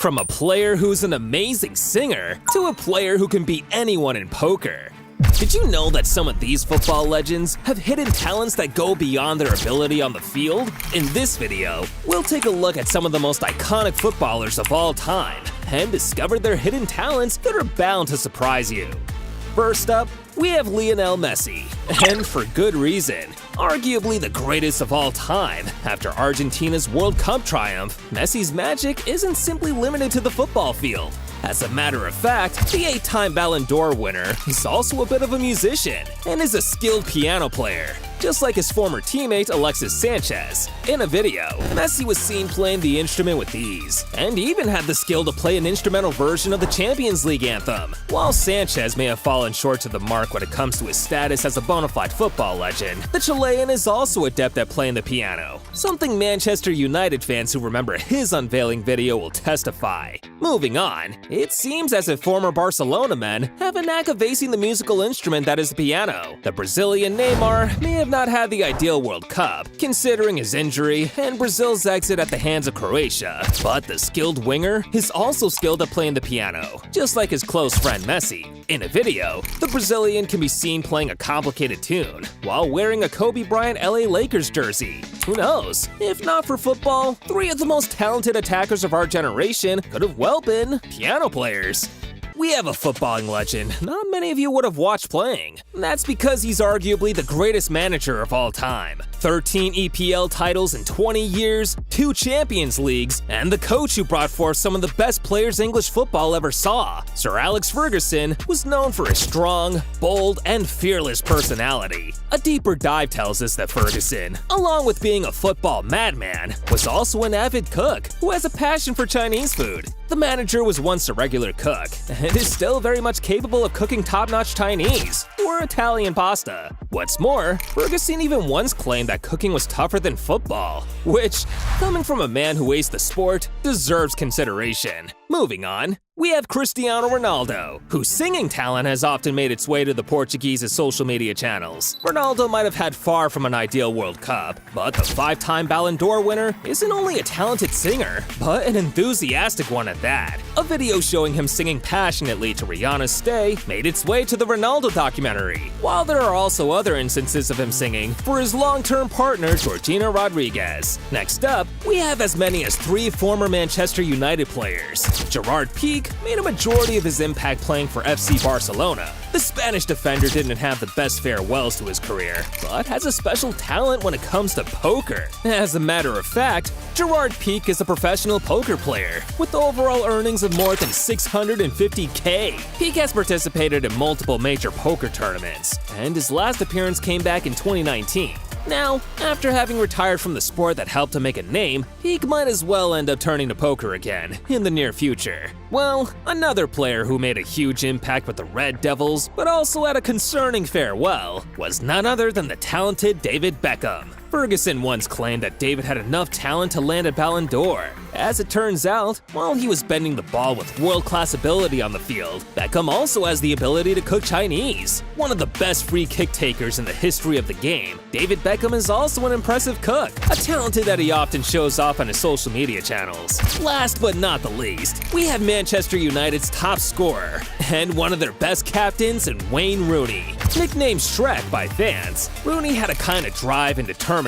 From a player who's an amazing singer to a player who can beat anyone in poker. Did you know that some of these football legends have hidden talents that go beyond their ability on the field? In this video, we'll take a look at some of the most iconic footballers of all time and discover their hidden talents that are bound to surprise you. First up, we have Lionel Messi, and for good reason. Arguably the greatest of all time, after Argentina's World Cup triumph, Messi's magic isn't simply limited to the football field. As a matter of fact, the 8-time Ballon d'Or winner is also a bit of a musician and is a skilled piano player, just like his former teammate Alexis Sanchez. In a video, Messi was seen playing the instrument with ease, and even had the skill to play an instrumental version of the Champions League anthem. While Sanchez may have fallen short to the mark when it comes to his status as a bona fide football legend, the Chilean is also adept at playing the piano, something Manchester United fans who remember his unveiling video will testify. Moving on, it seems as if former Barcelona men have a knack of acing the musical instrument that is the piano. The Brazilian Neymar may have not had the ideal World Cup, considering his injury and Brazil's exit at the hands of Croatia, but the skilled winger is also skilled at playing the piano, just like his close friend Messi. In a video, the Brazilian can be seen playing a complicated tune while wearing a Kobe Bryant LA Lakers jersey. Who knows? If not for football, 3 of the most talented attackers of our generation could have well been piano players. We have a footballing legend not many of you would have watched playing. That's because he's arguably the greatest manager of all time. 13 EPL titles in 20 years, 2 Champions Leagues, and the coach who brought forth some of the best players English football ever saw. Sir Alex Ferguson was known for his strong, bold, and fearless personality. A deeper dive tells us that Ferguson, along with being a football madman, was also an avid cook who has a passion for Chinese food. The manager was once a regular cook, and is still very much capable of cooking top-notch Chinese or Italian pasta. What's more, Ferguson even once claimed that cooking was tougher than football, which, coming from a man who aced the sport, deserves consideration. Moving on, we have Cristiano Ronaldo, whose singing talent has often made its way to the Portuguese social media channels. Ronaldo might have had far from an ideal World Cup, but the 5-time Ballon d'Or winner isn't only a talented singer, but an enthusiastic one at that. A video showing him singing passionately to Rihanna's Stay made its way to the Ronaldo documentary, while there are also other instances of him singing for his long-term partner Georgina Rodriguez. Next up, we have as many as 3 former Manchester United players. Gerard Piqué made a majority of his impact playing for FC Barcelona. The Spanish defender didn't have the best farewells to his career, but has a special talent when it comes to poker. As a matter of fact, Gerard Piqué is a professional poker player, with overall earnings of more than $650K. Piqué has participated in multiple major poker tournaments, and his last appearance came back in 2019. Now, after having retired from the sport that helped him make a name, Piqué might as well end up turning to poker again in the near future. Well, another player who made a huge impact with the Red Devils, but also had a concerning farewell, was none other than the talented David Beckham. Ferguson once claimed that David had enough talent to land a Ballon d'Or. As it turns out, while he was bending the ball with world-class ability on the field, Beckham also has the ability to cook Chinese. One of the best free kick takers in the history of the game, David Beckham is also an impressive cook, a talent that he often shows off on his social media channels. Last but not the least, we have Manchester United's top scorer, and one of their best captains in Wayne Rooney. Nicknamed Shrek by fans, Rooney had a kind of drive and determination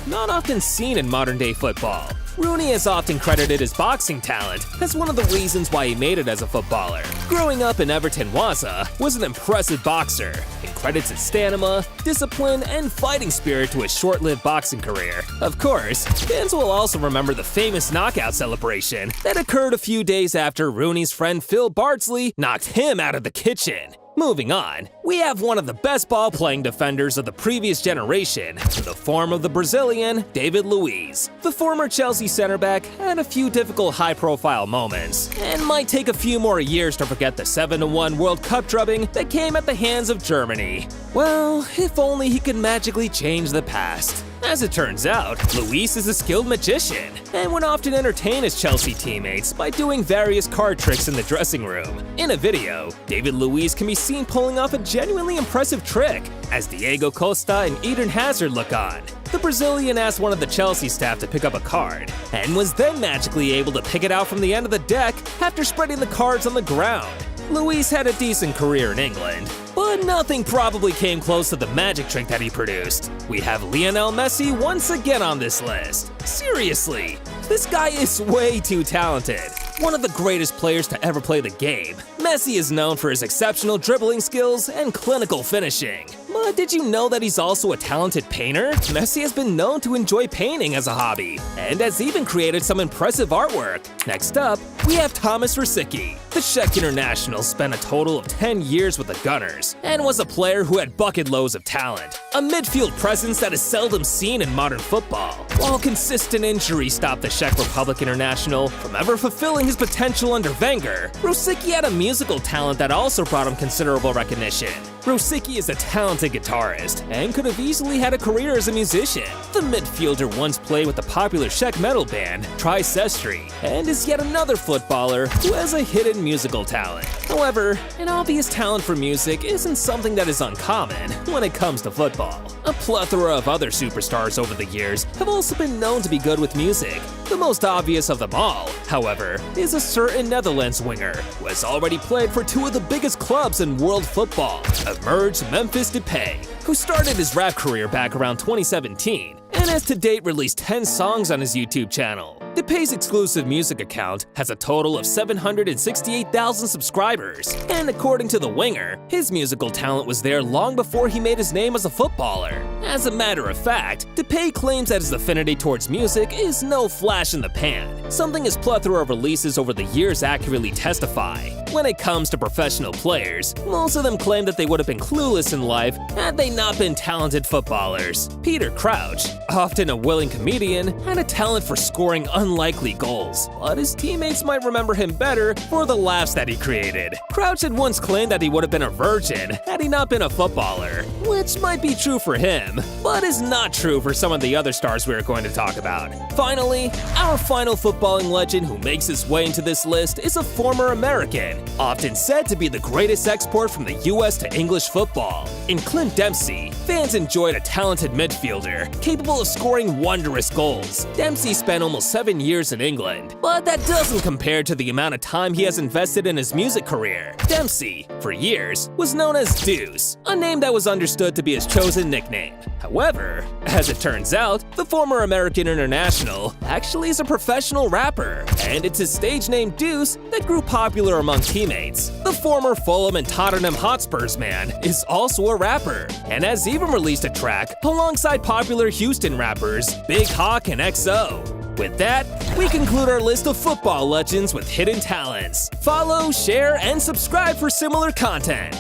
not often seen in modern-day football. Rooney is often credited his boxing talent as one of the reasons why he made it as a footballer. Growing up in Everton Waza was an impressive boxer, and credits his stamina, discipline, and fighting spirit to his short-lived boxing career. Of course, fans will also remember the famous knockout celebration that occurred a few days after Rooney's friend Phil Bardsley knocked him out of the kitchen. Moving on, we have one of the best ball-playing defenders of the previous generation, in the form of the Brazilian David Luiz. The former Chelsea center back had a few difficult high-profile moments, and might take a few more years to forget the 7-1 World Cup drubbing that came at the hands of Germany. Well, if only he could magically change the past. As it turns out, Luiz is a skilled magician, and would often entertain his Chelsea teammates by doing various card tricks in the dressing room. In a video, David Luiz can be seen pulling off a genuinely impressive trick, as Diego Costa and Eden Hazard look on. the Brazilian asked one of the Chelsea staff to pick up a card, and was then magically able to pick it out from the end of the deck after spreading the cards on the ground. Luis had a decent career in England, but nothing probably came close to the magic trick that he produced. We have Lionel Messi once again on this list. Seriously, this guy is way too talented. One of the greatest players to ever play the game, Messi is known for his exceptional dribbling skills and clinical finishing. But did you know that he's also a talented painter? Messi has been known to enjoy painting as a hobby, and has even created some impressive artwork. Next up, we have Thomas Rosicky. The Czech international spent a total of 10 years with the Gunners, and was a player who had bucket loads of talent, a midfield presence that is seldom seen in modern football. While consistent injuries stopped the Czech Republic international from ever fulfilling his potential under Wenger, Rosicky had a musical talent that also brought him considerable recognition. Rosicky is a talented guitarist, and could have easily had a career as a musician. The midfielder once played with the popular Czech metal band Tricestri, and is yet another footballer who has a hidden musical talent. However, an obvious talent for music isn't something that is uncommon when it comes to football. A plethora of other superstars over the years have also been known to be good with music. The most obvious of them all, however, is a certain Netherlands winger who has already played for two of the biggest clubs in world football. Emerged Memphis Depay, who started his rap career back around 2017 and has to date released 10 songs on his YouTube channel. Depay's exclusive music account has a total of 768,000 subscribers, and according to the winger, his musical talent was there long before he made his name as a footballer. As a matter of fact, Depay claims that his affinity towards music is no flash in the pan, something his plethora of releases over the years accurately testify. When it comes to professional players, most of them claim that they would have been clueless in life had they not been talented footballers. Peter Crouch, often a willing comedian, had a talent for scoring unlikely goals, but his teammates might remember him better for the laughs that he created. Crouch had once claimed that he would have been a virgin had he not been a footballer, which might be true for him, but is not true for some of the other stars we are going to talk about. Finally, our final footballing legend who makes his way into this list is a former American, often said to be the greatest export from the US to English football. In Clint Dempsey, fans enjoyed a talented midfielder, capable of scoring wondrous goals. Dempsey spent almost 7 years in England, but that doesn't compare to the amount of time he has invested in his music career. Dempsey, for years, was known as Deuce, a name that was understood to be his chosen nickname. However, as it turns out, the former American international actually is a professional rapper, and it's his stage name Deuce that grew popular among teammates. The former Fulham and Tottenham Hotspurs man is also a rapper, and has even released a track alongside popular Houston rappers Big Hawk and XO. With that, we conclude our list of football legends with hidden talents. Follow, share, and subscribe for similar content.